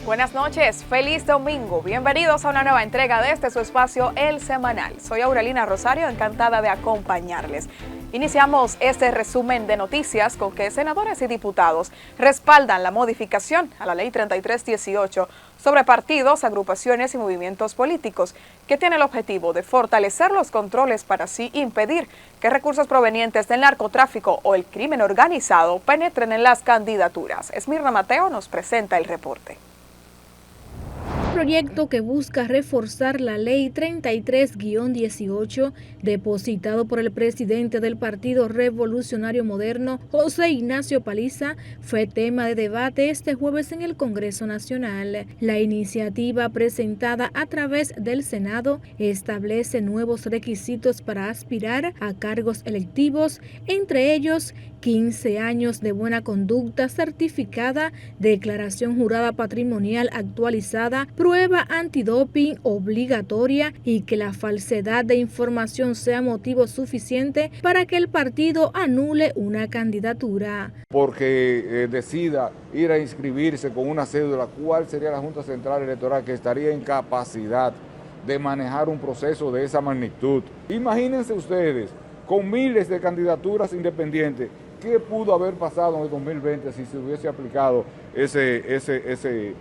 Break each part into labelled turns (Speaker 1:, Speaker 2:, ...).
Speaker 1: Buenas noches, feliz domingo. Bienvenidos a una nueva entrega de su espacio El Semanal. Soy Aurelina Rosario, encantada de acompañarles. Iniciamos este resumen de noticias con que senadores y diputados respaldan la modificación a la Ley 3318 sobre partidos, agrupaciones y movimientos políticos, que tiene el objetivo de fortalecer los controles para así impedir que recursos provenientes del narcotráfico o el crimen organizado penetren en las candidaturas. Esmirna Mateo nos presenta el reporte.
Speaker 2: Proyecto que busca reforzar la Ley 33-18 depositado por el presidente del Partido Revolucionario Moderno, José Ignacio Paliza, fue tema de debate este jueves en el Congreso Nacional. La iniciativa presentada a través del Senado establece nuevos requisitos para aspirar a cargos electivos, entre ellos 15 años de buena conducta certificada, declaración jurada patrimonial actualizada, prueba antidoping obligatoria y que la falsedad de información sea motivo suficiente para que el partido anule una candidatura.
Speaker 3: Porque decida ir a inscribirse con una cédula, ¿cuál sería la Junta Central Electoral que estaría en capacidad de manejar un proceso de esa magnitud? Imagínense ustedes, con miles de candidaturas independientes, ¿qué pudo haber pasado en el 2020 si se hubiese aplicado ese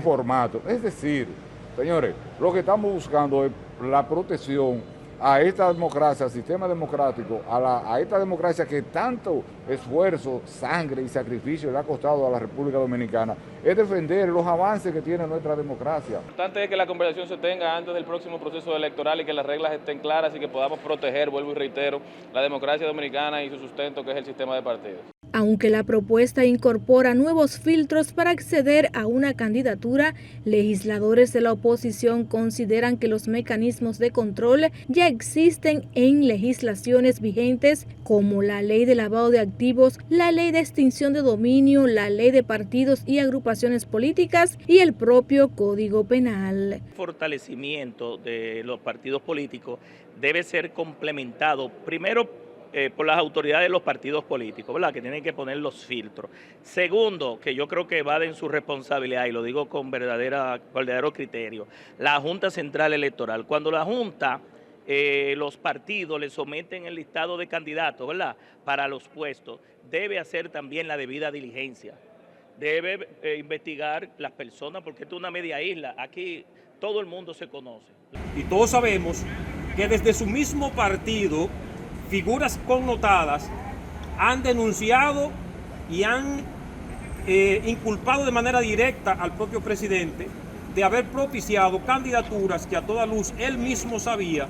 Speaker 3: formato? Es decir, señores, lo que estamos buscando es la protección a esta democracia, al sistema democrático, a esta democracia que tanto esfuerzo, sangre y sacrificio le ha costado a la República Dominicana, es defender los avances que tiene nuestra democracia.
Speaker 4: Lo importante es que la conversación se tenga antes del próximo proceso electoral y que las reglas estén claras y que podamos proteger, vuelvo y reitero, la democracia dominicana y su sustento, que es el sistema de partidos.
Speaker 2: Aunque la propuesta incorpora nuevos filtros para acceder a una candidatura, legisladores de la oposición consideran que los mecanismos de control ya existen en legislaciones vigentes como la Ley de Lavado de Activos, la Ley de Extinción de Dominio, la Ley de Partidos y Agrupaciones Políticas y el propio Código Penal.
Speaker 5: El fortalecimiento de los partidos políticos debe ser complementado primero por las autoridades de los partidos políticos, ¿verdad?, que tienen que poner los filtros. Segundo, que yo creo que va en su responsabilidad, y lo digo con verdadero criterio, la Junta Central Electoral. Cuando la Junta, los partidos le someten el listado de candidatos, ¿verdad?, para los puestos, debe hacer también la debida diligencia. Debe investigar las personas, porque esto es una media isla, aquí todo el mundo se conoce.
Speaker 6: Y todos sabemos que desde su mismo partido, figuras connotadas han denunciado y han inculpado de manera directa al propio presidente de haber propiciado candidaturas que a toda luz él mismo sabía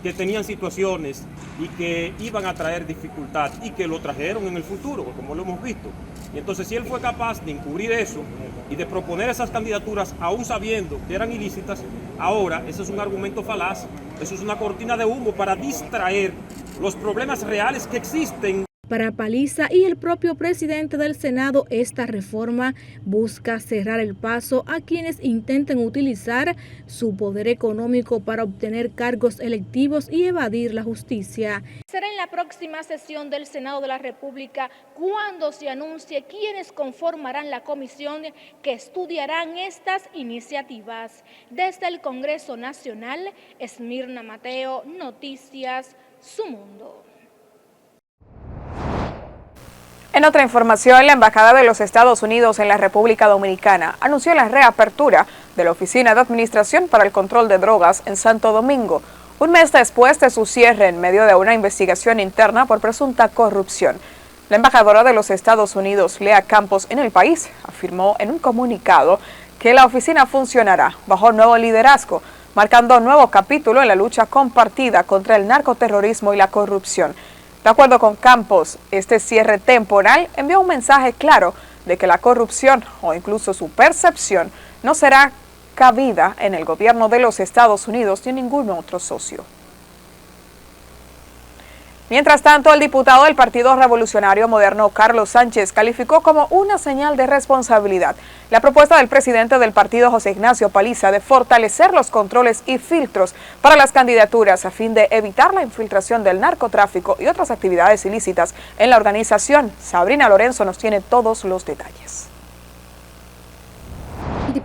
Speaker 6: que tenían situaciones y que iban a traer dificultad y que lo trajeron en el futuro, como lo hemos visto. Y entonces, si él fue capaz de encubrir eso y de proponer esas candidaturas aún sabiendo que eran ilícitas, ahora eso es un argumento falaz, eso es una cortina de humo para distraer los problemas reales que existen.
Speaker 2: Para Paliza y el propio presidente del Senado, esta reforma busca cerrar el paso a quienes intenten utilizar su poder económico para obtener cargos electivos y evadir la justicia. Será en la próxima sesión del Senado de la República cuando se anuncie quiénes conformarán la comisión que estudiarán estas iniciativas. Desde el Congreso Nacional, Esmirna Mateo, Noticias Su Mundo.
Speaker 1: En otra información, la Embajada de los Estados Unidos en la República Dominicana anunció la reapertura de la Oficina de Administración para el Control de Drogas en Santo Domingo, un mes después de su cierre en medio de una investigación interna por presunta corrupción. La embajadora de los Estados Unidos, Lea Campos, en el país, afirmó en un comunicado que la oficina funcionará bajo nuevo liderazgo, marcando un nuevo capítulo en la lucha compartida contra el narcoterrorismo y la corrupción. De acuerdo con Campos, este cierre temporal envió un mensaje claro de que la corrupción o incluso su percepción no será cabida en el gobierno de los Estados Unidos ni en ningún otro socio. Mientras tanto, el diputado del Partido Revolucionario Moderno, Carlos Sánchez, calificó como una señal de responsabilidad la propuesta del presidente del partido, José Ignacio Paliza, de fortalecer los controles y filtros para las candidaturas a fin de evitar la infiltración del narcotráfico y otras actividades ilícitas en la organización. Sabrina Lorenzo nos tiene todos los detalles.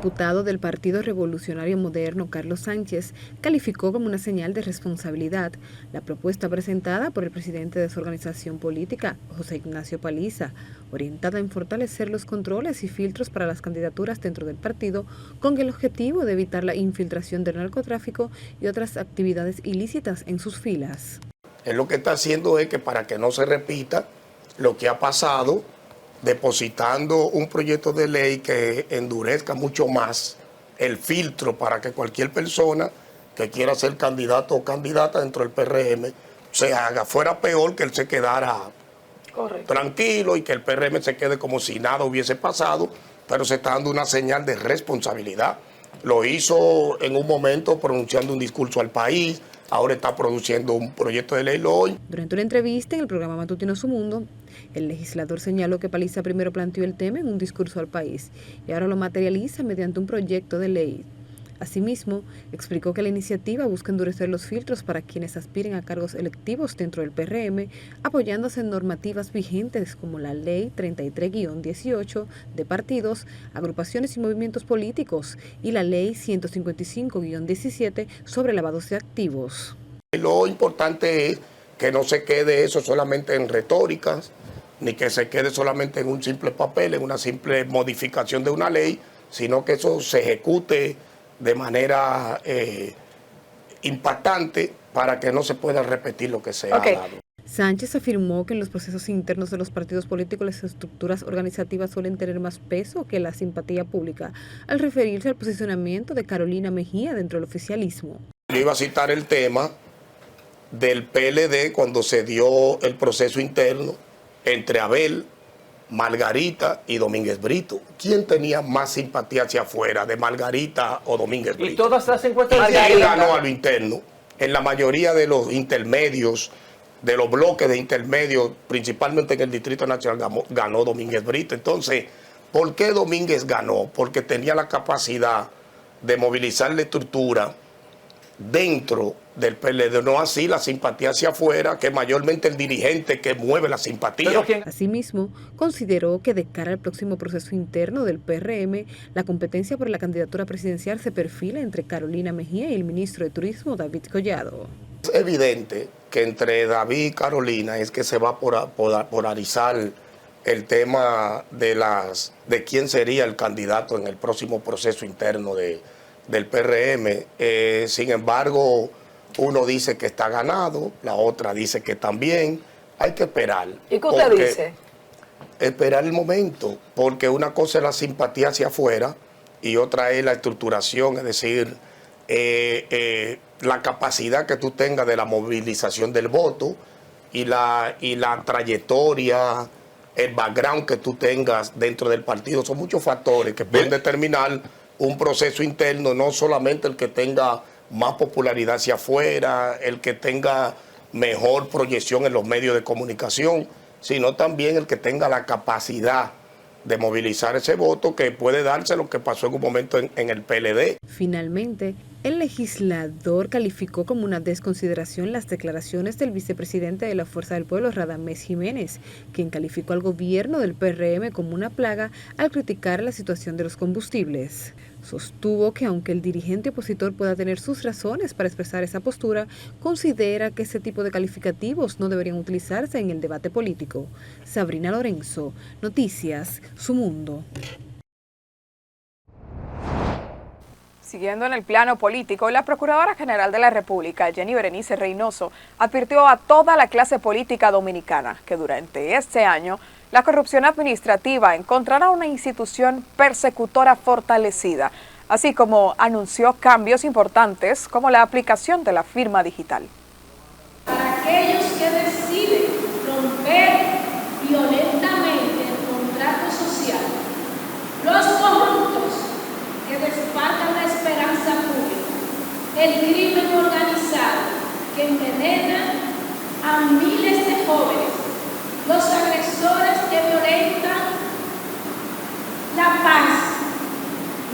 Speaker 2: diputado del Partido Revolucionario Moderno, Carlos Sánchez, calificó como una señal de responsabilidad la propuesta presentada por el presidente de su organización política, José Ignacio Paliza, orientada en fortalecer los controles y filtros para las candidaturas dentro del partido, con el objetivo de evitar la infiltración del narcotráfico y otras actividades ilícitas en sus filas.
Speaker 7: Él lo que está haciendo es que para que no se repita lo que ha pasado, depositando un proyecto de ley que endurezca mucho más el filtro para que cualquier persona que quiera ser candidato o candidata dentro del PRM se haga. Fuera peor que él se quedara tranquilo y que el PRM se quede como si nada hubiese pasado, pero se está dando una señal de responsabilidad. Lo hizo en un momento pronunciando un discurso al país, ahora está produciendo un proyecto de ley hoy.
Speaker 2: Durante una entrevista en el programa matutino Su Mundo, el legislador señaló que Paliza primero planteó el tema en un discurso al país y ahora lo materializa mediante un proyecto de ley. Asimismo, explicó que la iniciativa busca endurecer los filtros para quienes aspiren a cargos electivos dentro del PRM, apoyándose en normativas vigentes como la Ley 33-18 de partidos, agrupaciones y movimientos políticos y la Ley 155-17 sobre lavados de activos.
Speaker 7: Lo importante es que no se quede eso solamente en retóricas, ni que se quede solamente en un simple papel, en una simple modificación de una ley, sino que eso se ejecute de manera impactante para que no se pueda repetir lo que se ha dado.
Speaker 2: Sánchez afirmó que en los procesos internos de los partidos políticos las estructuras organizativas suelen tener más peso que la simpatía pública, al referirse al posicionamiento de Carolina Mejía dentro del oficialismo.
Speaker 7: Yo iba a citar el tema del PLD cuando se dio el proceso interno entre Abel, Margarita y Domínguez Brito. ¿Quién tenía más simpatía hacia afuera, de Margarita o Domínguez Brito?
Speaker 8: Y todas las encuestas
Speaker 7: ¿Quién ganó a lo interno? En la mayoría de los intermedios, de los bloques de intermedios, principalmente en el Distrito Nacional, ganó Domínguez Brito. Entonces, ¿por qué Domínguez ganó? Porque tenía la capacidad de movilizar la estructura dentro del PLD, no así la simpatía hacia afuera, que mayormente el dirigente que mueve la simpatía.
Speaker 2: Asimismo, consideró que de cara al próximo proceso interno del PRM, la competencia por la candidatura presidencial se perfila entre Carolina Mejía y el ministro de Turismo, David Collado.
Speaker 7: Es evidente que entre David y Carolina es que se va a polarizar el tema de quién sería el candidato en el próximo proceso interno del PRM. Sin embargo, uno dice que está ganado, la otra dice que también. Hay que esperar.
Speaker 8: ¿Y qué usted dice?
Speaker 7: Esperar el momento, porque una cosa es la simpatía hacia afuera y otra es la estructuración, es decir, la capacidad que tú tengas de la movilización del voto y la trayectoria, el background que tú tengas dentro del partido. Son muchos factores que pueden determinar un proceso interno, no solamente el que tenga más popularidad hacia afuera, el que tenga mejor proyección en los medios de comunicación, sino también el que tenga la capacidad de movilizar ese voto, que puede darse lo que pasó en un momento en el PLD.
Speaker 2: Finalmente, el legislador calificó como una desconsideración las declaraciones del vicepresidente de la Fuerza del Pueblo, Radamés Jiménez, quien calificó al gobierno del PRM como una plaga al criticar la situación de los combustibles. Sostuvo que aunque el dirigente opositor pueda tener sus razones para expresar esa postura, considera que ese tipo de calificativos no deberían utilizarse en el debate político. Sabrina Lorenzo, Noticias, Su Mundo.
Speaker 1: Siguiendo en el plano político, la Procuradora General de la República, Jenny Berenice Reynoso, advirtió a toda la clase política dominicana que durante este año la corrupción administrativa encontrará una institución persecutora fortalecida, así como anunció cambios importantes como la aplicación de la firma digital.
Speaker 9: Para aquellos que deciden romper violentamente el contrato social, los corruptos que despartan la esperanza pública, el crimen organizado que envenena a miles de jóvenes, los agresores que violentan la paz.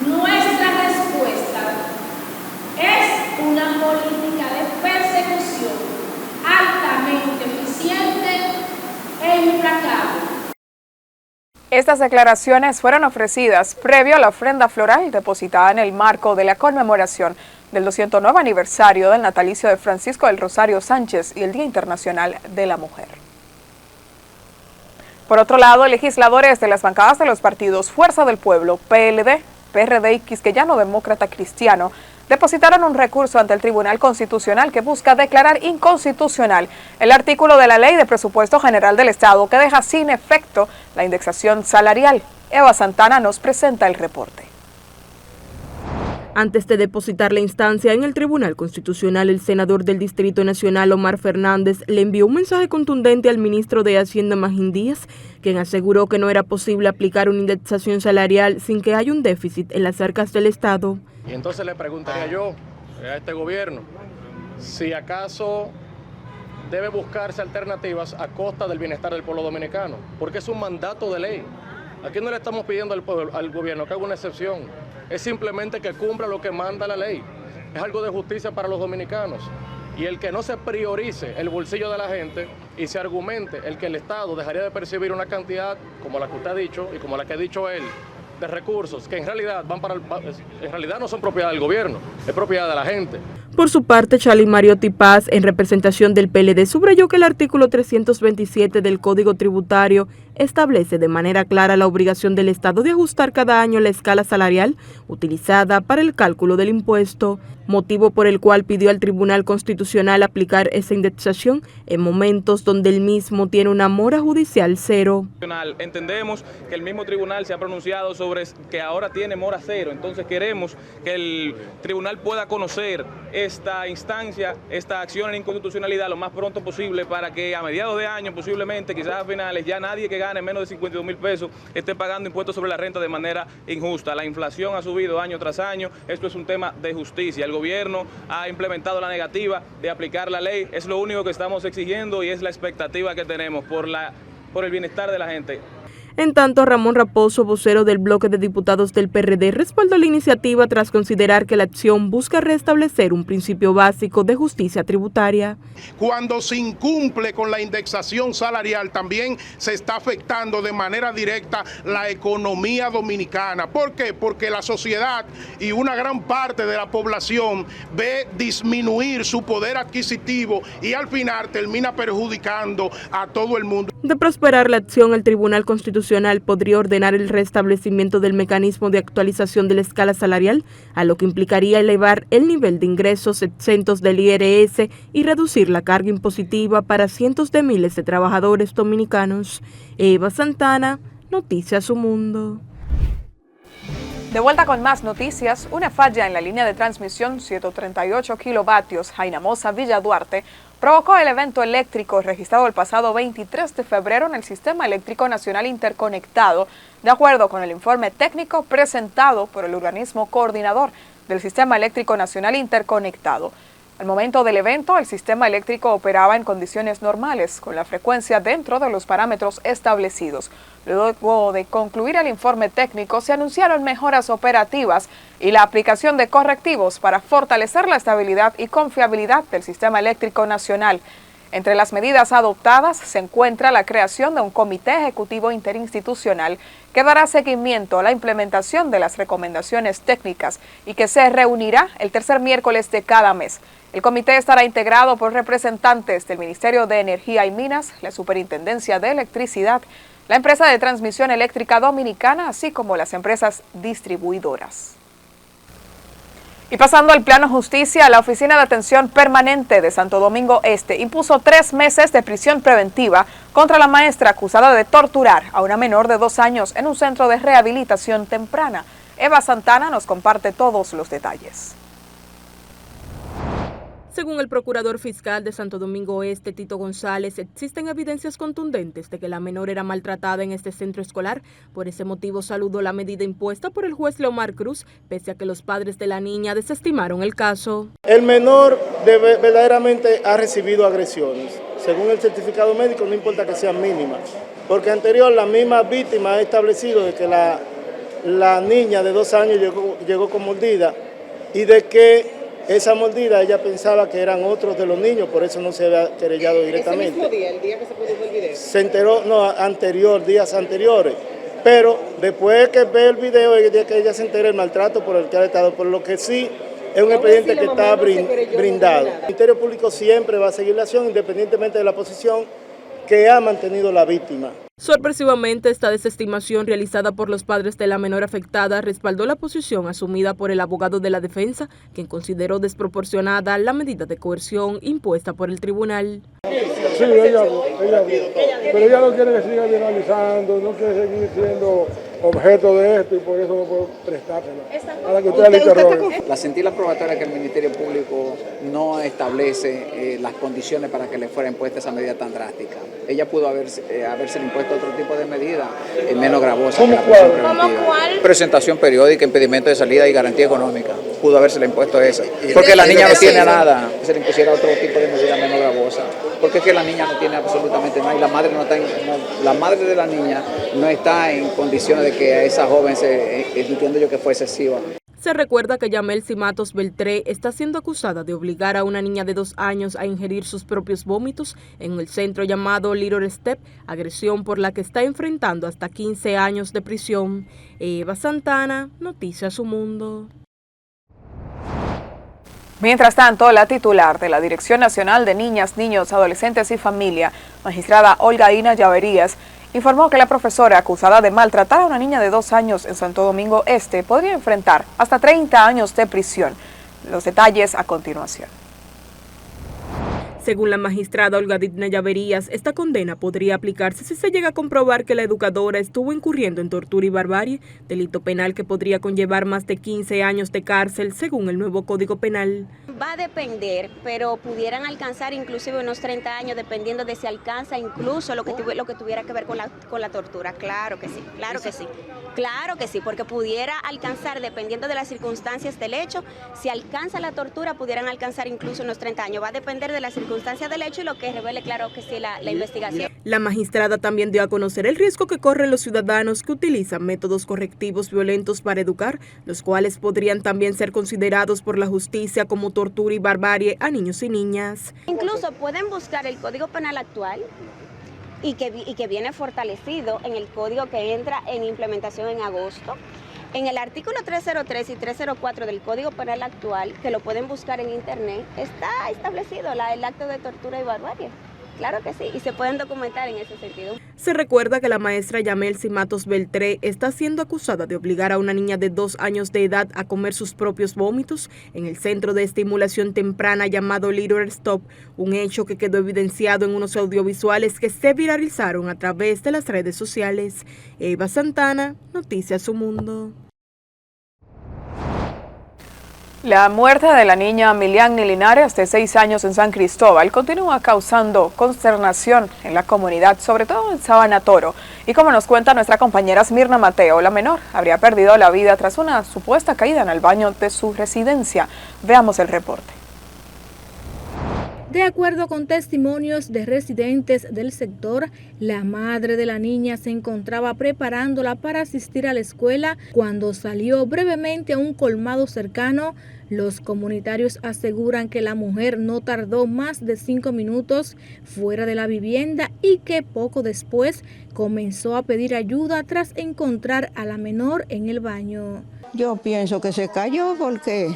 Speaker 9: Nuestra respuesta es una política de persecución altamente eficiente,
Speaker 1: Estas declaraciones fueron ofrecidas previo a la ofrenda floral depositada en el marco de la conmemoración del 209 aniversario del natalicio de Francisco del Rosario Sánchez y el Día Internacional de la Mujer. Por otro lado, legisladores de las bancadas de los partidos Fuerza del Pueblo, PLD, PRD y Quisqueyano Demócrata Cristiano depositaron un recurso ante el Tribunal Constitucional que busca declarar inconstitucional el artículo de la Ley de Presupuesto General del Estado que deja sin efecto la indexación salarial. Eva Santana nos presenta el reporte.
Speaker 2: Antes de depositar la instancia en el Tribunal Constitucional, el senador del Distrito Nacional, Omar Fernández, le envió un mensaje contundente al ministro de Hacienda, Magín Díaz, quien aseguró que no era posible aplicar una indexación salarial sin que haya un déficit en las arcas del Estado.
Speaker 10: Y entonces le preguntaría yo a este gobierno si acaso debe buscarse alternativas a costa del bienestar del pueblo dominicano, porque es un mandato de ley. Aquí no le estamos pidiendo al gobierno que haga una excepción, es simplemente que cumpla lo que manda la ley. Es algo de justicia para los dominicanos. Y el que no se priorice el bolsillo de la gente y se argumente el que el Estado dejaría de percibir una cantidad como la que usted ha dicho y como la que ha dicho él, de recursos que en realidad no son propiedad del gobierno, es propiedad de la gente.
Speaker 2: Por su parte, Charly Mariotti Paz, en representación del PLD, subrayó que el artículo 327 del Código Tributario establece de manera clara la obligación del Estado de ajustar cada año la escala salarial utilizada para el cálculo del impuesto, motivo por el cual pidió al Tribunal Constitucional aplicar esa indexación en momentos donde el mismo tiene una mora judicial cero.
Speaker 4: Entendemos que el mismo tribunal se ha pronunciado sobre que ahora tiene mora cero, entonces queremos que el tribunal pueda conocer esta instancia, esta acción en inconstitucionalidad lo más pronto posible para que a mediados de año, posiblemente, quizás a finales, ya nadie que gane menos de 52,000 pesos esté pagando impuestos sobre la renta de manera injusta. La inflación ha subido año tras año, esto es un tema de justicia. El gobierno ha implementado la negativa de aplicar la ley, es lo único que estamos exigiendo y es la expectativa que tenemos por el bienestar de la gente.
Speaker 2: En tanto, Ramón Raposo, vocero del bloque de diputados del PRD, respaldó la iniciativa tras considerar que la acción busca restablecer un principio básico de justicia tributaria.
Speaker 11: Cuando se incumple con la indexación salarial, también se está afectando de manera directa la economía dominicana. ¿Por qué? Porque la sociedad y una gran parte de la población ve disminuir su poder adquisitivo y al final termina perjudicando a todo el mundo.
Speaker 2: De prosperar la acción, el Tribunal Constitucional podría ordenar el restablecimiento del mecanismo de actualización de la escala salarial, a lo que implicaría elevar el nivel de ingresos exentos del IRS y reducir la carga impositiva para cientos de miles de trabajadores dominicanos. Eva Santana, Noticias Su Mundo.
Speaker 1: De vuelta con más noticias, una falla en la línea de transmisión 138 kilovatios Jainamosa-Villa Duarte provocó el evento eléctrico registrado el pasado 23 de febrero en el Sistema Eléctrico Nacional Interconectado, de acuerdo con el informe técnico presentado por el organismo coordinador del Sistema Eléctrico Nacional Interconectado. Al momento del evento, el sistema eléctrico operaba en condiciones normales, con la frecuencia dentro de los parámetros establecidos. Luego de concluir el informe técnico, se anunciaron mejoras operativas y la aplicación de correctivos para fortalecer la estabilidad y confiabilidad del sistema eléctrico nacional. Entre las medidas adoptadas se encuentra la creación de un comité ejecutivo interinstitucional que dará seguimiento a la implementación de las recomendaciones técnicas y que se reunirá el tercer miércoles de cada mes. El comité estará integrado por representantes del Ministerio de Energía y Minas, la Superintendencia de Electricidad, la empresa de transmisión eléctrica dominicana, así como las empresas distribuidoras. Y pasando al plano justicia, la Oficina de Atención Permanente de Santo Domingo Este impuso 3 meses de prisión preventiva contra la maestra acusada de torturar a una menor de 2 años en un centro de rehabilitación temprana. Eva Santana nos comparte todos los detalles.
Speaker 2: Según el procurador fiscal de Santo Domingo Este, Tito González, existen evidencias contundentes de que la menor era maltratada en este centro escolar. Por ese motivo saludó la medida impuesta por el juez Leomar Cruz, pese a que los padres de la niña desestimaron el caso.
Speaker 12: El menor verdaderamente ha recibido agresiones. Según el certificado médico, no importa que sean mínimas, porque anterior la misma víctima ha establecido de que la niña de 2 años llegó con mordida y de que esa mordida ella pensaba que eran otros de los niños, por eso no se había querellado directamente.
Speaker 8: ¿Ese mismo día, el día que se produjo el video?
Speaker 12: Se enteró, no, días anteriores. pero después que ve el video es que ella se entera del maltrato por el que ha estado, por lo que sí es un expediente que está brindado. El Ministerio Público siempre va a seguir la acción independientemente de la posición que ha mantenido la víctima.
Speaker 13: Sorpresivamente, esta desestimación realizada por los padres de la menor afectada respaldó la posición asumida por el abogado de la defensa, quien consideró desproporcionada la medida de coerción impuesta por el tribunal.
Speaker 14: Sí, ella, pero ella no quiere que siga viralizando, no quiere seguir siendo objeto de esto y por eso no puedo prestársela. Para que usted le interrogue.
Speaker 15: La sentila probatoria que el Ministerio Público no establece las condiciones para que le fuera impuesta esa medida tan drástica. Ella pudo haberse impuesto otro tipo de medida menos gravosa que la prisión preventiva. Presentación periódica, impedimento de salida y garantía económica. Pudo habérsele impuesto esa. Porque la niña no tiene nada. Se le impusiera otro tipo de medida menos gravosa. Porque es que la niña no tiene absolutamente nada y la madre la madre de la niña no está en condiciones de que a esa joven entiendo yo que fue excesiva.
Speaker 13: Se recuerda que Yamelcy Matos Beltré está siendo acusada de obligar a una niña de 2 años a ingerir sus propios vómitos en el centro llamado Little Step, agresión por la que está enfrentando hasta 15 años de prisión. Eva Santana, Noticias Su Mundo.
Speaker 1: Mientras tanto, la titular de la Dirección Nacional de Niñas, Niños, Adolescentes y Familia, magistrada Olga Ina Llaverías, informó que la profesora acusada de maltratar a una niña de 2 años en Santo Domingo Este podría enfrentar hasta 30 años de prisión. Los detalles a continuación.
Speaker 13: Según la magistrada Olga Ina Llaverías, esta condena podría aplicarse si se llega a comprobar que la educadora estuvo incurriendo en tortura y barbarie, delito penal que podría conllevar más de 15 años de cárcel según el nuevo Código Penal.
Speaker 16: Va a depender, pero pudieran alcanzar inclusive unos 30 años dependiendo de si alcanza incluso lo que tuviera que ver con la tortura. Claro que sí, claro que sí. Claro que sí, porque pudiera alcanzar, dependiendo de las circunstancias del hecho, si alcanza la tortura, pudieran alcanzar incluso unos 30 años. Va a depender de las circunstancias del hecho y lo que revele, claro que sí, la investigación.
Speaker 13: La magistrada también dio a conocer el riesgo que corren los ciudadanos que utilizan métodos correctivos violentos para educar, los cuales podrían también ser considerados por la justicia como tortura y barbarie a niños y niñas.
Speaker 16: Incluso pueden buscar el Código Penal actual, y que viene fortalecido en el código que entra en implementación en agosto. En el artículo 303 y 304 del Código Penal actual, que lo pueden buscar en internet, está establecido el acto de tortura y barbarie. Claro que sí, y se pueden documentar en ese sentido.
Speaker 13: Se recuerda que la maestra Yamelcy Matos Beltré está siendo acusada de obligar a una niña de 2 años de edad a comer sus propios vómitos en el centro de estimulación temprana llamado Little Stop, un hecho que quedó evidenciado en unos audiovisuales que se viralizaron a través de las redes sociales. Eva Santana, Noticias Su Mundo.
Speaker 1: La muerte de la niña Miliagni Linares, de 6 años en San Cristóbal, continúa causando consternación en la comunidad, sobre todo en Sabana Toro. Y como nos cuenta nuestra compañera Smirna Mateo, la menor habría perdido la vida tras una supuesta caída en el baño de su residencia. Veamos el reporte.
Speaker 2: De acuerdo con testimonios de residentes del sector, la madre de la niña se encontraba preparándola para asistir a la escuela cuando salió brevemente a un colmado cercano. Los comunitarios aseguran que la mujer no tardó más de 5 minutos fuera de la vivienda y que poco después comenzó a pedir ayuda tras encontrar a la menor en el baño.
Speaker 17: Yo pienso que se cayó porque...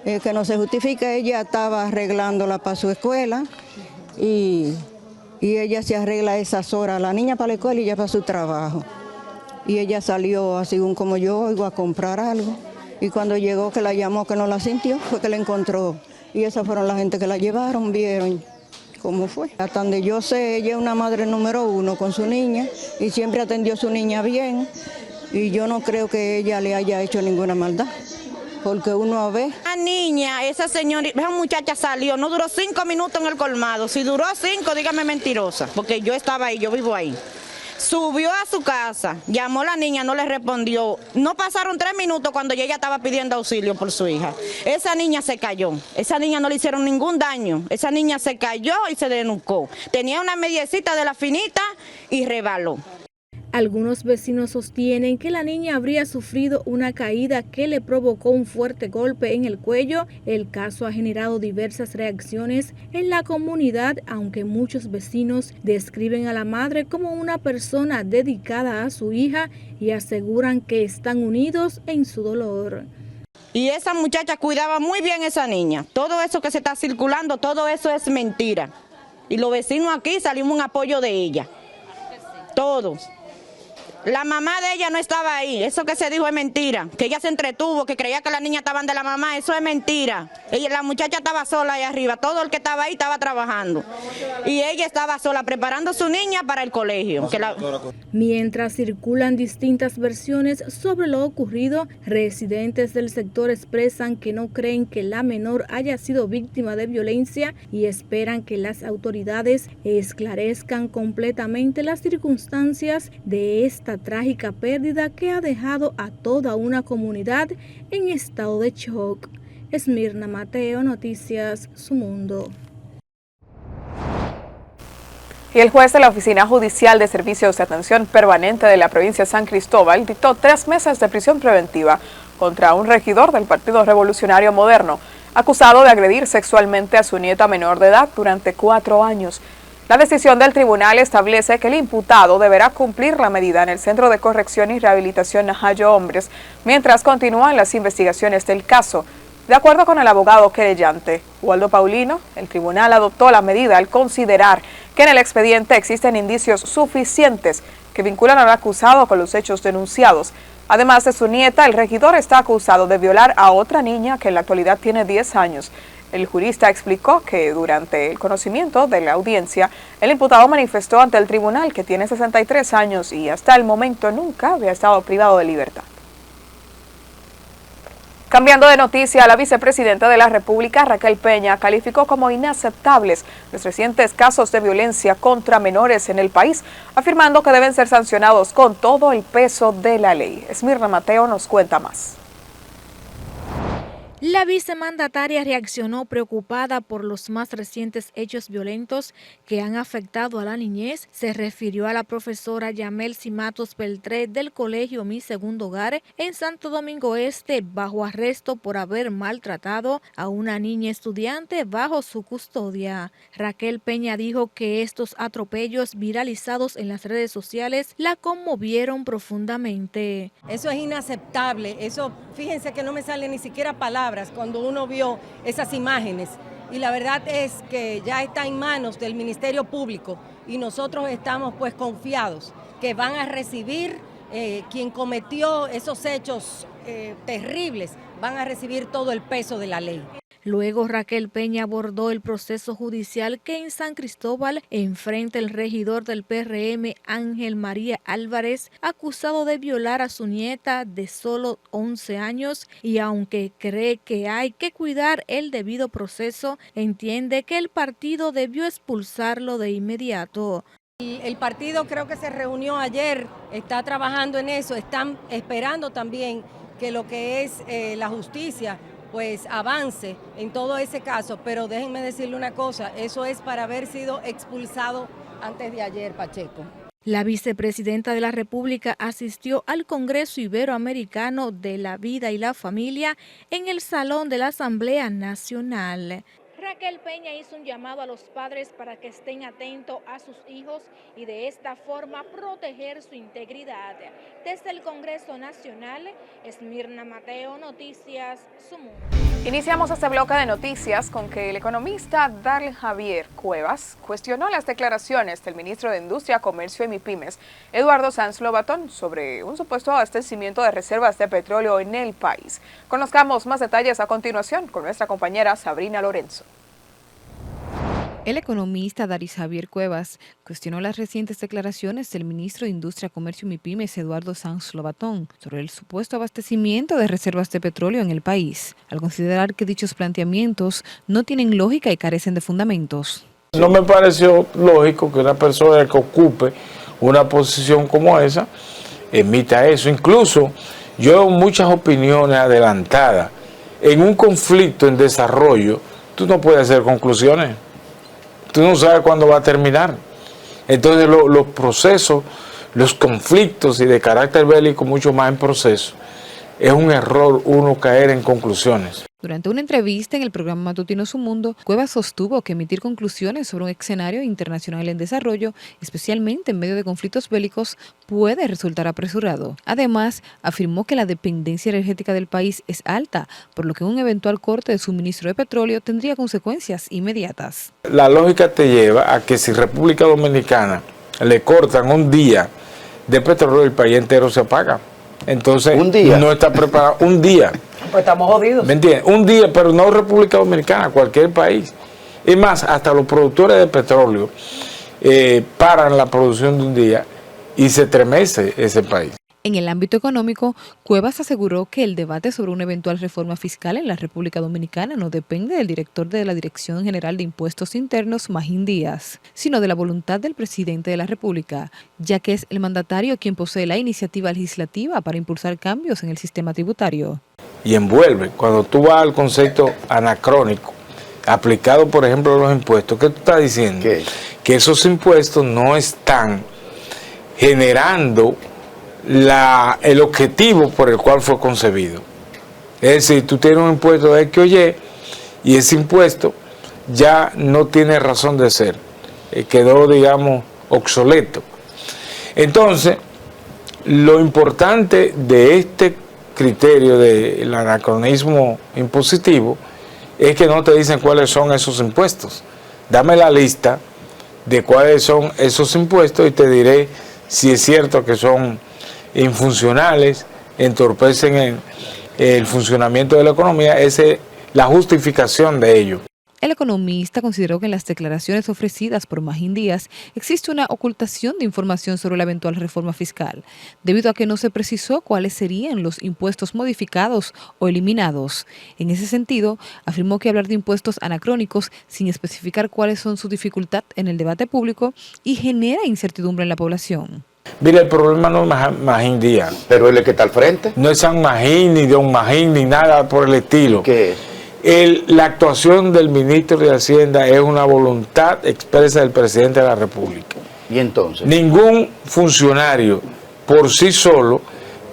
Speaker 17: que no se justifica, ella estaba arreglándola para su escuela y ella se arregla a esas horas, la niña para la escuela y ella para su trabajo. Y ella salió, así como yo oigo, a comprar algo. Y cuando llegó, que la llamó, que no la sintió, fue que la encontró. Y esas fueron la gente que la llevaron, vieron cómo fue. Hasta donde yo sé, ella es una madre número 1 con su niña y siempre atendió a su niña bien. Y yo no creo que ella le haya hecho ninguna maldad. Porque uno ve.
Speaker 18: La niña, esa muchacha salió, no duró 5 minutos en el colmado. Si duró 5, dígame mentirosa, porque yo estaba ahí, yo vivo ahí. Subió a su casa, llamó a la niña, no le respondió. No pasaron 3 minutos cuando ella estaba pidiendo auxilio por su hija. Esa niña se cayó, esa niña no le hicieron ningún daño. Esa niña se cayó y se desnucó. Tenía una mediecita de la finita y rebaló.
Speaker 2: Algunos vecinos sostienen que la niña habría sufrido una caída que le provocó un fuerte golpe en el cuello. El caso ha generado diversas reacciones en la comunidad, aunque muchos vecinos describen a la madre como una persona dedicada a su hija y aseguran que están unidos en su dolor.
Speaker 18: Y esa muchacha cuidaba muy bien a esa niña. Todo eso que se está circulando, todo eso es mentira. Y los vecinos aquí salimos en apoyo de ella. Todos. La mamá de ella no estaba ahí, eso que se dijo es mentira, que ella se entretuvo, que creía que las niñas estaban de la mamá, eso es mentira. La muchacha estaba sola ahí arriba, todo el que estaba ahí estaba trabajando. Y ella estaba sola preparando a su niña para el colegio.
Speaker 2: Mientras circulan distintas versiones sobre lo ocurrido, residentes del sector expresan que no creen que la menor haya sido víctima de violencia y esperan que las autoridades esclarezcan completamente las circunstancias de esta trágica pérdida que ha dejado a toda una comunidad en estado de shock. Esmirna Mateo, Noticias Su Mundo.
Speaker 1: Y el juez de la Oficina Judicial de Servicios de Atención Permanente de la provincia de San Cristóbal dictó 3 meses de prisión preventiva contra un regidor del Partido Revolucionario Moderno, acusado de agredir sexualmente a su nieta menor de edad durante 4 años. La decisión del tribunal establece que el imputado deberá cumplir la medida en el Centro de Corrección y Rehabilitación Najayo Hombres, mientras continúan las investigaciones del caso. De acuerdo con el abogado querellante, Waldo Paulino, el tribunal adoptó la medida al considerar que en el expediente existen indicios suficientes que vinculan al acusado con los hechos denunciados. Además de su nieta, el regidor está acusado de violar a otra niña que en la actualidad tiene 10 años. El jurista explicó que durante el conocimiento de la audiencia, el imputado manifestó ante el tribunal que tiene 63 años y hasta el momento nunca había estado privado de libertad. Cambiando de noticia, la vicepresidenta de la República, Raquel Peña, calificó como inaceptables los recientes casos de violencia contra menores en el país, afirmando que deben ser sancionados con todo el peso de la ley. Esmirna Mateo nos cuenta más.
Speaker 2: La vicemandataria reaccionó preocupada por los más recientes hechos violentos que han afectado a la niñez. Se refirió a la profesora Yamelcy Matos Beltré del Colegio Mi Segundo Hogar en Santo Domingo Este, bajo arresto por haber maltratado a una niña estudiante bajo su custodia. Raquel Peña dijo que estos atropellos viralizados en las redes sociales la conmovieron profundamente.
Speaker 19: Eso es inaceptable, eso, fíjense que no me salen ni siquiera palabras cuando uno vio esas imágenes, y la verdad es que ya está en manos del Ministerio Público y nosotros estamos pues confiados que van a recibir quien cometió esos hechos terribles, van a recibir todo el peso de la ley.
Speaker 2: Luego Raquel Peña abordó el proceso judicial que en San Cristóbal enfrenta el regidor del PRM, Ángel María Álvarez, acusado de violar a su nieta de solo 11 años, y aunque cree que hay que cuidar el debido proceso, entiende que el partido debió expulsarlo de inmediato.
Speaker 19: El partido creo que se reunió ayer, está trabajando en eso, están esperando también que lo que es la justicia pues avance en todo ese caso, pero déjenme decirle una cosa, eso es para haber sido expulsado antes de ayer, Pacheco.
Speaker 2: La vicepresidenta de la República asistió al Congreso Iberoamericano de la Vida y la Familia en el Salón de la Asamblea Nacional. Raquel Peña hizo un llamado a los padres para que estén atentos a sus hijos y de esta forma proteger su integridad. Desde el Congreso Nacional, Esmirna Mateo, Noticias Su Mundo.
Speaker 1: Iniciamos este bloque de noticias con que el economista Darling Javier Cuevas cuestionó las declaraciones del ministro de Industria, Comercio y MIPYMES, Eduardo Sanz Lobatón, sobre un supuesto abastecimiento de reservas de petróleo en el país. Conozcamos más detalles a continuación con nuestra compañera Sabrina Lorenzo.
Speaker 20: El economista Darling Javier Cuevas cuestionó las recientes declaraciones del ministro de Industria, Comercio y MIPYMES, Eduardo Sanz Lobatón, sobre el supuesto abastecimiento de reservas de petróleo en el país, al considerar que dichos planteamientos no tienen lógica y carecen de fundamentos.
Speaker 21: No me pareció lógico que una persona que ocupe una posición como esa emita eso. Incluso yo veo muchas opiniones adelantadas. En un conflicto en desarrollo, tú no puedes hacer conclusiones. Tú no sabes cuándo va a terminar. Entonces los procesos los conflictos y de carácter bélico mucho más en proceso, es un error uno caer en conclusiones.
Speaker 20: Durante una entrevista en el programa matutino Su Mundo, Cuevas sostuvo que emitir conclusiones sobre un escenario internacional en desarrollo, especialmente en medio de conflictos bélicos, puede resultar apresurado. Además, afirmó que la dependencia energética del país es alta, por lo que un eventual corte de suministro de petróleo tendría consecuencias inmediatas.
Speaker 21: La lógica te lleva a que si República Dominicana le cortan un día de petróleo, el país entero se apaga. Entonces, ¿un día? No está preparado. Un día.
Speaker 8: Pues estamos jodidos.
Speaker 21: ¿Me entiendes? Un día, pero no República Dominicana, cualquier país. Es más, hasta los productores de petróleo paran la producción de un día y se estremece ese país.
Speaker 20: En el ámbito económico, Cuevas aseguró que el debate sobre una eventual reforma fiscal en la República Dominicana no depende del director de la Dirección General de Impuestos Internos, Magín Díaz, sino de la voluntad del presidente de la República, ya que es el mandatario quien posee la iniciativa legislativa para impulsar cambios en el sistema tributario.
Speaker 21: Y envuelve, cuando tú vas al concepto anacrónico, aplicado por ejemplo a los impuestos, ¿qué tú estás diciendo? ¿Qué? Que esos impuestos no están generando el objetivo por el cual fue concebido. Es decir, tú tienes un impuesto de X o Y y ese impuesto ya no tiene razón de ser, quedó, digamos, obsoleto. Entonces, lo importante de este criterio del anacronismo impositivo es que no te dicen cuáles son esos impuestos. Dame la lista de cuáles son esos impuestos y te diré si es cierto que son infuncionales, entorpecen el funcionamiento de la economía. Esa es la justificación de ello.
Speaker 20: El economista consideró que en las declaraciones ofrecidas por Magín Díaz existe una ocultación de información sobre la eventual reforma fiscal, debido a que no se precisó cuáles serían los impuestos modificados o eliminados. En ese sentido, afirmó que hablar de impuestos anacrónicos sin especificar cuáles son su dificultad en el debate público y genera incertidumbre en la población.
Speaker 21: Mira, el problema no es Magín Díaz.
Speaker 3: Pero él es el que está al frente.
Speaker 21: No es San Magín, ni Don Magín, ni nada por el estilo.
Speaker 3: ¿Qué es?
Speaker 21: La actuación del ministro de Hacienda es una voluntad expresa del presidente de la República.
Speaker 3: ¿Y entonces?
Speaker 21: Ningún funcionario por sí solo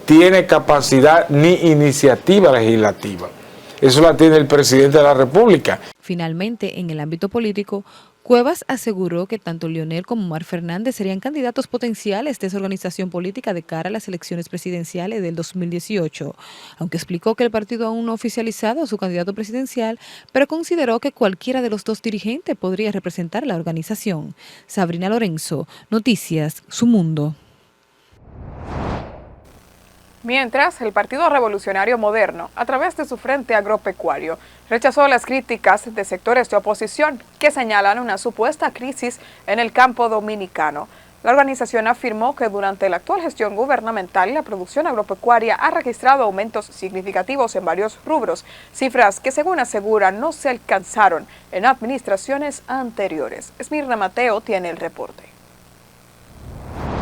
Speaker 21: tiene capacidad ni iniciativa legislativa. Eso la tiene el presidente de la República.
Speaker 20: Finalmente, en el ámbito político, Cuevas aseguró que tanto Leonel como Omar Fernández serían candidatos potenciales de esa organización política de cara a las elecciones presidenciales del 2018, aunque explicó que el partido aún no ha oficializado a su candidato presidencial, pero consideró que cualquiera de los dos dirigentes podría representar la organización. Sabrina Lorenzo, Noticias, Su Mundo.
Speaker 1: Mientras, el Partido Revolucionario Moderno, a través de su Frente Agropecuario, rechazó las críticas de sectores de oposición que señalan una supuesta crisis en el campo dominicano. La organización afirmó que durante la actual gestión gubernamental, la producción agropecuaria ha registrado aumentos significativos en varios rubros, cifras que, según aseguran, no se alcanzaron en administraciones anteriores. Esmirna Mateo tiene el reporte.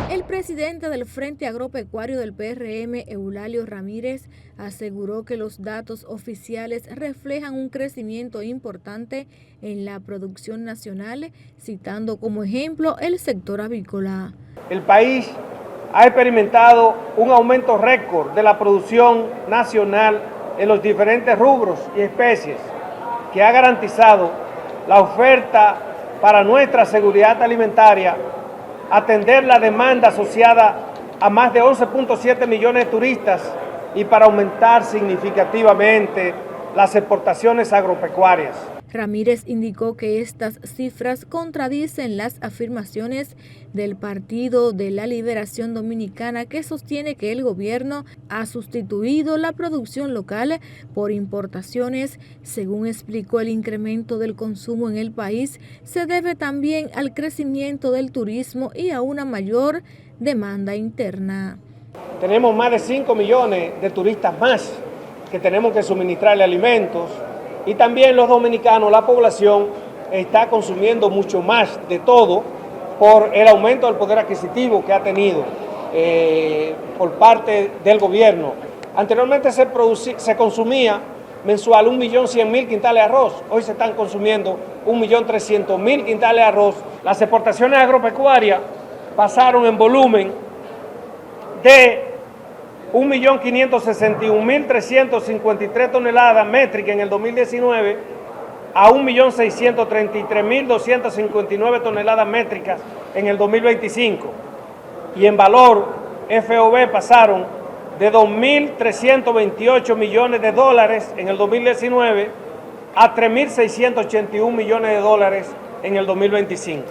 Speaker 2: El presidente del Frente Agropecuario del PRM, Eulalio Ramírez, aseguró que los datos oficiales reflejan un crecimiento importante en la producción nacional, citando como ejemplo el sector avícola.
Speaker 12: El país ha experimentado un aumento récord de la producción nacional en los diferentes rubros y especies, que ha garantizado la oferta para nuestra seguridad alimentaria, atender la demanda asociada a más de 11.7 millones de turistas y para aumentar significativamente las exportaciones agropecuarias.
Speaker 2: Ramírez indicó que estas cifras contradicen las afirmaciones del Partido de la Liberación Dominicana, que sostiene que el gobierno ha sustituido la producción local por importaciones. Según explicó, el incremento del consumo en el país se debe también al crecimiento del turismo y a una mayor demanda interna.
Speaker 12: Tenemos más de 5 millones de turistas más que tenemos que suministrarle alimentos. Y también los dominicanos, la población, está consumiendo mucho más de todo por el aumento del poder adquisitivo que ha tenido por parte del gobierno. Anteriormente se consumía mensual 1.100.000 quintales de arroz. Hoy se están consumiendo 1.300.000 quintales de arroz. Las exportaciones agropecuarias pasaron en volumen
Speaker 5: de 1.561.353 toneladas métricas en el 2019 a 1.633.259 toneladas métricas en el 2025. Y en valor, FOB pasaron de 2.328 millones de dólares en el 2019 a 3.681 millones de dólares en el 2025.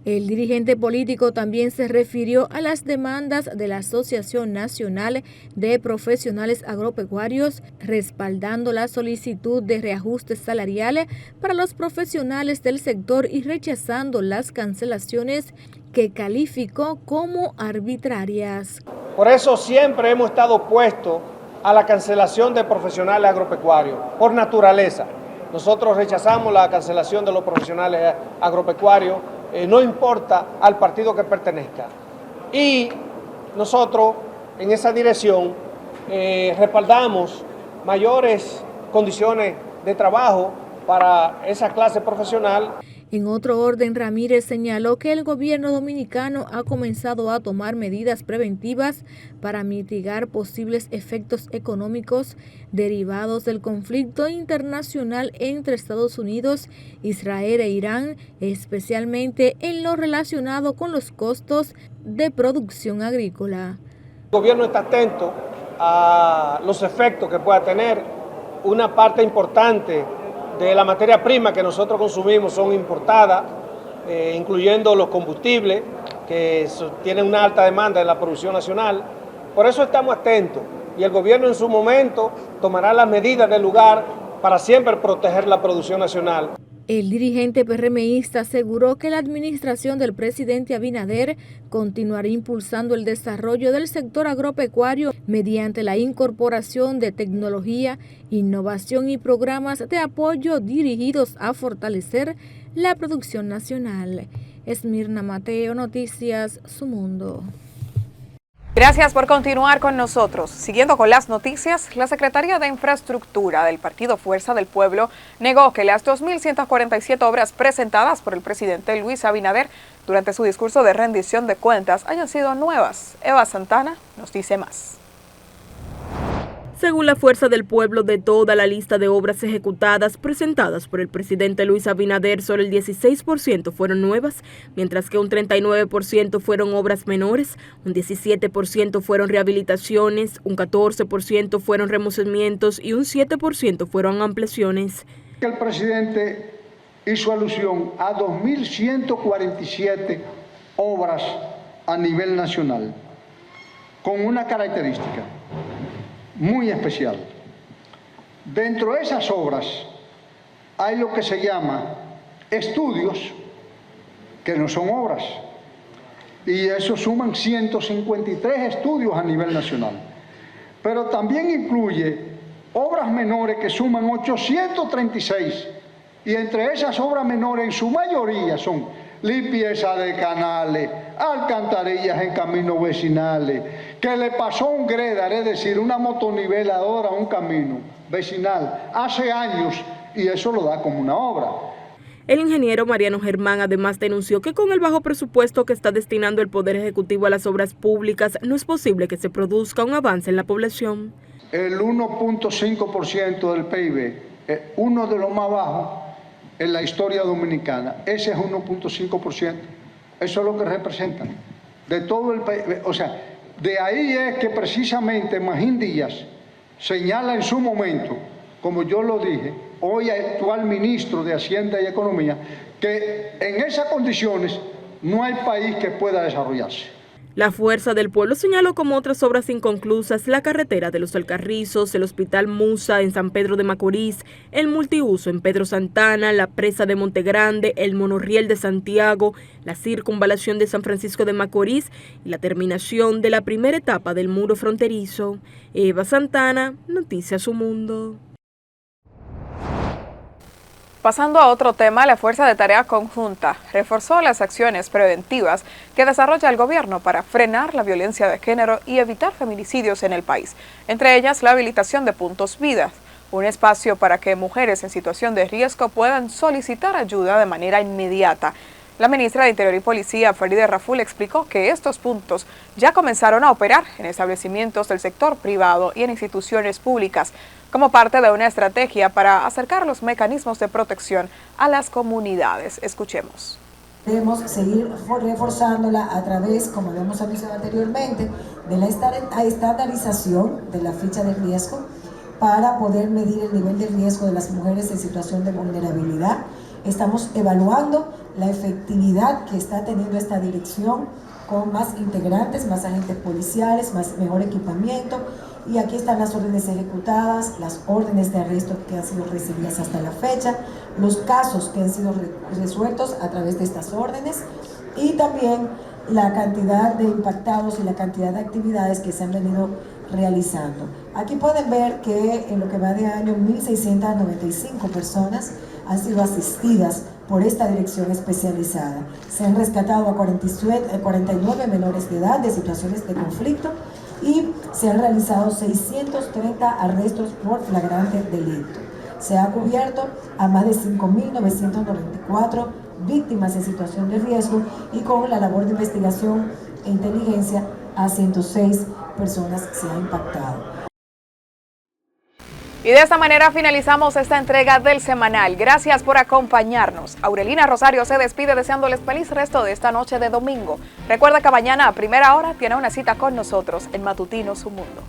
Speaker 2: El dirigente político también se refirió a las demandas de la Asociación Nacional de Profesionales Agropecuarios, respaldando la solicitud de reajustes salariales para los profesionales del sector y rechazando las cancelaciones que calificó como arbitrarias.
Speaker 5: Por eso siempre hemos estado opuestos a la cancelación de profesionales agropecuarios, por naturaleza. Nosotros rechazamos la cancelación de los profesionales agropecuarios, no importa al partido que pertenezca. Y nosotros en esa dirección respaldamos mayores condiciones de trabajo para esa clase profesional.
Speaker 2: En otro orden, Ramírez señaló que el gobierno dominicano ha comenzado a tomar medidas preventivas para mitigar posibles efectos económicos derivados del conflicto internacional entre Estados Unidos, Israel e Irán, especialmente en lo relacionado con los costos de producción agrícola.
Speaker 5: El gobierno está atento a los efectos que pueda tener. Una parte importante de la materia prima que nosotros consumimos son importadas, incluyendo los combustibles, que tienen una alta demanda en la producción nacional. Por eso estamos atentos y el gobierno en su momento tomará las medidas del lugar para siempre proteger la producción nacional.
Speaker 2: El dirigente PRMista aseguró que la administración del presidente Abinader continuará impulsando el desarrollo del sector agropecuario mediante la incorporación de tecnología, innovación y programas de apoyo dirigidos a fortalecer la producción nacional. Esmirna Mateo, Noticias Su Mundo.
Speaker 1: Gracias por continuar con nosotros. Siguiendo con las noticias, la Secretaría de Infraestructura del Partido Fuerza del Pueblo negó que las 2.147 obras presentadas por el presidente Luis Abinader durante su discurso de rendición de cuentas hayan sido nuevas. Eva Santana nos dice más.
Speaker 13: Según la Fuerza del Pueblo, de toda la lista de obras ejecutadas presentadas por el presidente Luis Abinader, solo el 16% fueron nuevas, mientras que un 39% fueron obras menores, un 17% fueron rehabilitaciones, un 14% fueron remozamientos y un 7% fueron ampliaciones.
Speaker 22: El presidente hizo alusión a 2.147 obras a nivel nacional, con una característica muy especial. Dentro de esas obras hay lo que se llama estudios, que no son obras, y eso suman 153 estudios a nivel nacional. Pero también incluye obras menores que suman 836, y entre esas obras menores en su mayoría son limpieza de canales, alcantarillas en caminos vecinales, que le pasó un gredar, es decir, una motoniveladora a un camino vecinal hace años, y eso lo da como una obra.
Speaker 13: El ingeniero Mariano Germán además denunció que con el bajo presupuesto que está destinando el Poder Ejecutivo a las obras públicas, no es posible que se produzca un avance en la población.
Speaker 22: El 1.5% del PIB es uno de los más bajos en la historia dominicana. Ese es 1.5%. Eso es lo que representan de todo el país. O sea, de ahí es que precisamente Magín Díaz señala en su momento, como yo lo dije, hoy actual ministro de Hacienda y Economía, que en esas condiciones no hay país que pueda desarrollarse.
Speaker 13: La Fuerza del Pueblo señaló como otras obras inconclusas la carretera de los Alcarrizos, el Hospital Musa en San Pedro de Macorís, el multiuso en Pedro Santana, la presa de Montegrande, el monorriel de Santiago, la circunvalación de San Francisco de Macorís y la terminación de la primera etapa del muro fronterizo. Eva Santana, Noticias Su Mundo.
Speaker 1: Pasando a otro tema, la Fuerza de Tarea Conjunta reforzó las acciones preventivas que desarrolla el gobierno para frenar la violencia de género y evitar feminicidios en el país, entre ellas la habilitación de Puntos Vida, un espacio para que mujeres en situación de riesgo puedan solicitar ayuda de manera inmediata. La ministra de Interior y Policía, Farideh Raful, explicó que estos puntos ya comenzaron a operar en establecimientos del sector privado y en instituciones públicas, como parte de una estrategia para acercar los mecanismos de protección a las comunidades. Escuchemos.
Speaker 6: Debemos seguir reforzándola a través, como lo hemos anunciado anteriormente, de la estandarización de la ficha de riesgo para poder medir el nivel de riesgo de las mujeres en situación de vulnerabilidad. Estamos evaluando la efectividad que está teniendo esta dirección con más integrantes, más agentes policiales, mejor equipamiento. Y aquí están las órdenes ejecutadas, las órdenes de arresto que han sido recibidas hasta la fecha, los casos que han sido resueltos a través de estas órdenes y también la cantidad de impactados y la cantidad de actividades que se han venido realizando. Aquí pueden ver que en lo que va de año 1.695 personas han sido asistidas por esta dirección especializada. Se han rescatado a 49 menores de edad de situaciones de conflicto y se han realizado 630 arrestos por flagrante delito. Se ha cubierto a más de 5.994 víctimas en situación de riesgo y con la labor de investigación e inteligencia a 106 personas se ha impactado.
Speaker 1: Y de esta manera finalizamos esta entrega del semanal. Gracias por acompañarnos. Aurelina Rosario se despide deseándoles feliz resto de esta noche de domingo. Recuerda que mañana a primera hora tiene una cita con nosotros en Matutino Su Mundo.